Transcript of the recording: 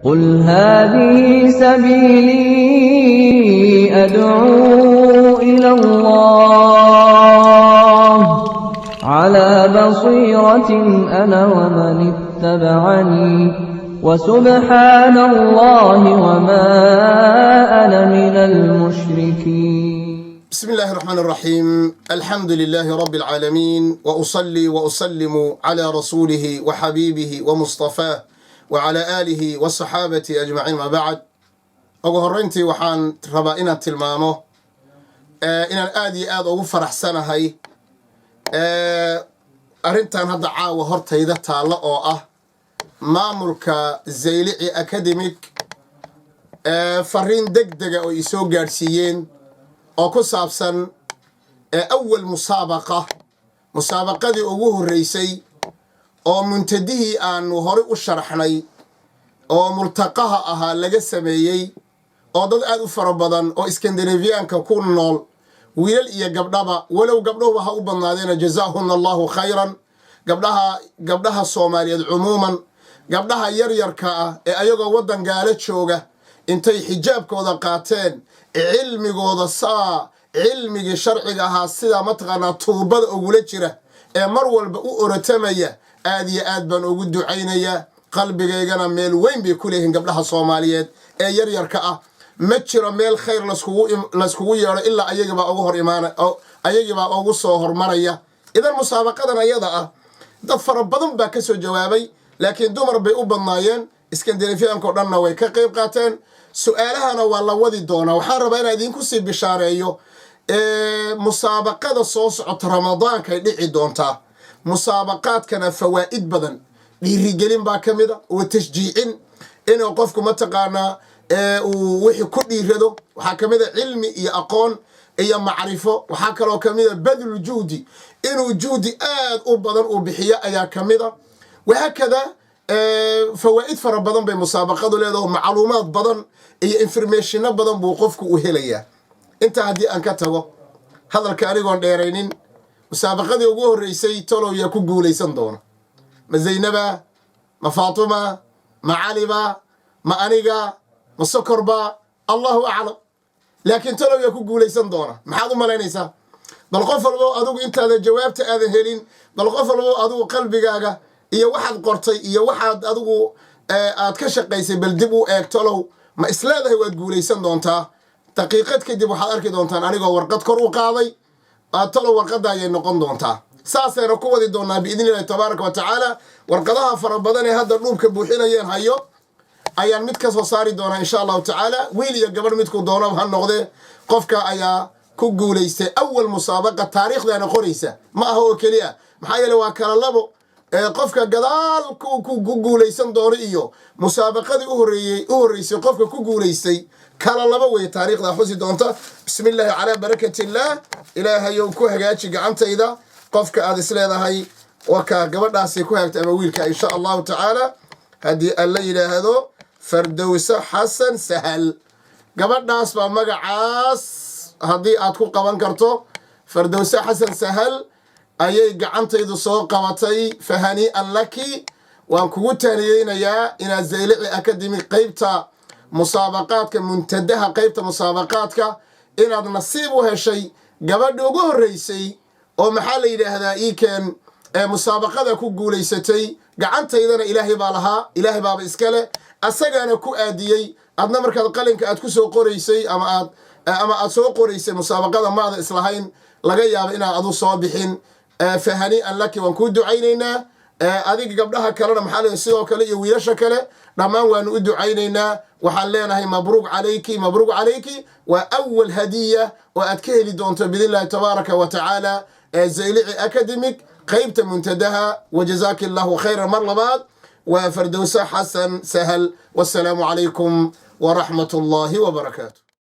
قل هذه سبيلي أدعو إلى الله على بصيرة أنا ومن اتبعني وسبحان الله وما أنا من المشركين. بسم الله الرحمن الرحيم. الحمد لله رب العالمين، وأصلي وأسلم على رسوله وحبيبه ومصطفاه وعلى آله وصحابته أجمعين. ما بعد، ugu horreyntii waxaan rabaa inaan tilmaamo inaan aad iyo aad ugu faraxsanahay arrintan hadda caawa hortayda taalla oo ah maamulka Zaylici Academic fariin degdega oo isoo gaarsiiyeen oo ku saabsan awal musaabaqadii ugu horeysay oo muntadihii aanu hore u sharaxnay oo multaqaha ahaa laga sameeyey oo dad aad u fara badan oo Scandinavianka ku nool, wiilal iyo gabdhaba, walow gabdhuhu ha u badnaadeena jazaahunna Allahu khayran, gabdhaha Soomaaliyeed cumuuman, gabdhaha yaryarka ah ee ayagoo waddan gaala jooga intay xijaabkooda qaateen cilmigooda cilmigii sharciga ahaa sida mataqaanaa tuubada ugula jira ee mar walba u orotamaya, aad iyo aad baan ugu ducaynayaa. qalbigaygana meel weyn bay ku leeyihiin gabdhaha Soomaaliyeed ee yaryarka ah. ma jiro meel khayr layskugu yeedho ilaa ayagibaa ugu soo hormaraya. idan musaabaqadan ayada ah dad fara badan baa ka soo jawaabay, laakiin dumar bay u badnaayeen. Scandinavianka oo dhanna way ka qayb qaateen. su-aalahana waa la wadi doonaa. waxaan rabaa inaan idinku sii bishaareeyo musaabaqada soo socota ramadaankay dhici doontaa. musaabaqaadkana fawaa'id badan, dhiirigelin baa ka mid a, oo tashjiicin inuu qofku mataqaanaa uu wixii ku dhiirado. waxaa ka mid a cilmi iyo aqoon iyo macrifo. waxaa kaloo ka mid a badlu juhdi, inuu juhdi aad u badan uu bixiyo ayaa ka mid a. wahaakada fawaa'id fara badan bay musaabaqadu leedaho, macluumaad badan iyo informationo badan buu qofku u helayaa. intaa haddii aan ka tago hadalka anigoon dheeraynin, musaabaqadii ugu horreysay tolow yaa ku guulaysan doona. ma Zaynaba, ma Faatuma, ma Caliba, ma aniga, ma Sokorba, allahu aclam. laakiin tolow yaa ku guulaysan doona. maxaad u malaynaysaa? bal qof walbo adigu intaadan jawaabta aadan helin, bal qof walbo adigu qalbigaaga iyo waxaad qortay iyo waxaad adigu aad ka shaqaysay bal dib u eeg. tolow ma isleedahay waad guulaysan doontaa? daqiiqad kadib waxaad arki doontaan anigoo warqad kor u qaaday. tolow warqadda ayay noqon doontaa. saasayna ku wadi doonaa biidni illahi tabaaraka wa tacaala. warqadaha fara badan ee hadda dhuubka buuxinayeen hayo ayaan mid ka soo saari doonaa insha allahu tacaala. wiil iyo gabadh midku doono ha noqdee, qofka ayaa ku guulaystay awal musaabaqa. taariikhdaana qoraysa ma aha oo keliya, maxaa yeele waa kala labo. qofka gadaal ku guulaysan doono iyo musaabaqadii u horreysay qofka ku guulaystay, kala laba wey. taariikhdaa xusi doonta. bismi illaahi calaa barakati illaah. ilaahayow ku hagaaji gacantayda qofka aad isleedahay wakaa gabadhaasay ku hagta ama wiilka insha allahu tacaala. haddii aan la yidhaahdo Fardowsa Xasan Sahal, gabadhaas baa magacaas haddii aad ku qaban karto. Fardowsa Xasan Sahal ayay gacantaydu soo qabatay. fahanii'an laki, waan kugu tahniyeynayaa inaad Zaylici Academy qaybta musaabaqaadka, muntadaha qaybta musaabaqaadka, inaad nasiib u heshay gabadha ugu horreysay oo maxaa la yidhaahdaa iikeen musaabaqada ku guulaysatay. gacantaydana ilaahay baa lahaa, ilaahay baaba iskale, asagaana ku aadiyey. adna markaad qalinka aad ku soo qoraysay ama aad soo qoraysay musaabaqada maada islahayn, laga yaabo inaad adu soo bixin. fahanii'an laki, waan kuu ducaynaynaa. adiga gabdhaha kalena maxaa leeyahay sidoo kale iyo wiilasha kale dhammaan waanu u ducaynaynaa. waxaan leenahay mabruuq calayki, mabruuq calayki. waa awal hadiya oo aad ka heli doonto biidni illahi tabaaraka wa tacaala Zaylici Academic qaybta muntadaha. wajazaaki allahu khayran mar labaad. waa Fardowsa Xasan Sahal. wassalaamu calaykum waraxmat ullaahi wabarakaatu.